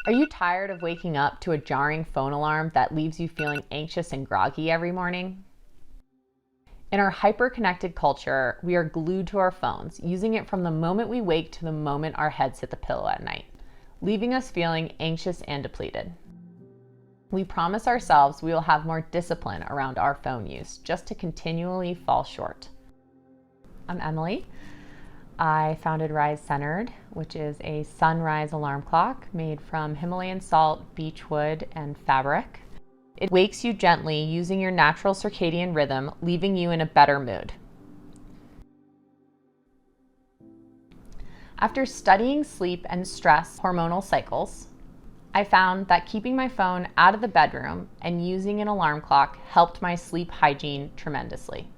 Are you tired of waking up to a jarring phone alarm that leaves you feeling anxious and groggy every morning? In our hyper-connected culture, we are glued to our phones, using it from the moment we wake to the moment our heads hit the pillow at night, leaving us feeling anxious and depleted. We promise ourselves we will have more discipline around our phone use, just to continually fall short. I'm Emily. I founded Rise Centered, which is a sunrise alarm clock made from Himalayan salt, beechwood, and fabric. It wakes you gently using your natural circadian rhythm, leaving you in a better mood. After studying sleep and stress hormonal cycles, I found that keeping my phone out of the bedroom and using an alarm clock helped my sleep hygiene tremendously.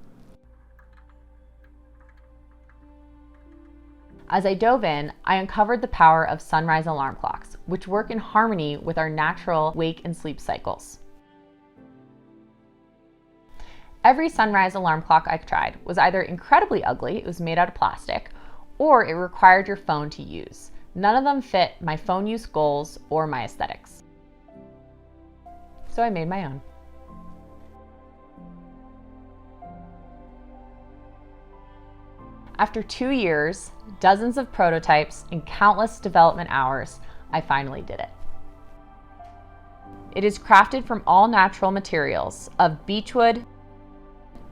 As I dove in, I uncovered the power of sunrise alarm clocks, which work in harmony with our natural wake and sleep cycles. Every sunrise alarm clock I tried was either incredibly ugly, it was made out of plastic, or it required your phone to use. None of them fit my phone use goals or my aesthetics. So I made my own. After 2 years, dozens of prototypes, and countless development hours, I finally did it. It is crafted from all natural materials of beechwood,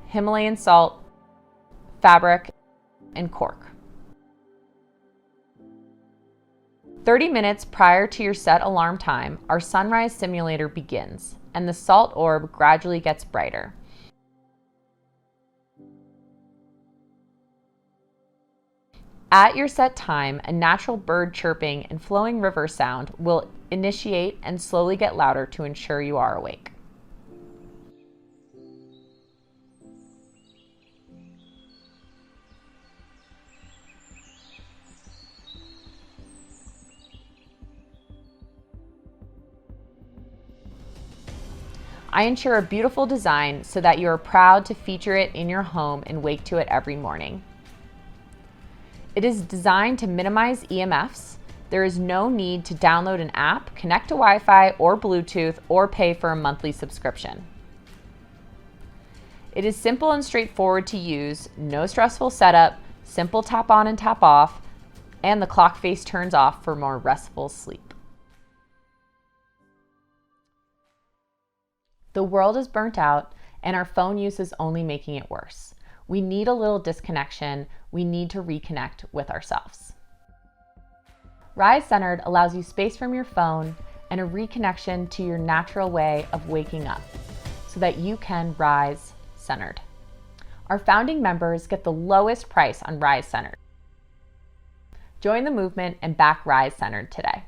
Himalayan salt, fabric, and cork. 30 minutes prior to your set alarm time, our sunrise simulator begins, and the salt orb gradually gets brighter. At your set time, a natural bird chirping and flowing river sound will initiate and slowly get louder to ensure you are awake. I ensure a beautiful design so that you are proud to feature it in your home and wake to it every morning. It is designed to minimize EMFs. There is no need to download an app, connect to Wi-Fi or Bluetooth, or pay for a monthly subscription. It is simple and straightforward to use, no stressful setup, simple tap on and tap off, and the clock face turns off for more restful sleep. The world is burnt out, and our phone use is only making it worse. We need a little disconnection. We need to reconnect with ourselves. Rise Centered allows you space from your phone and a reconnection to your natural way of waking up so that you can rise centered. Our founding members get the lowest price on Rise Centered. Join the movement and back Rise Centered today.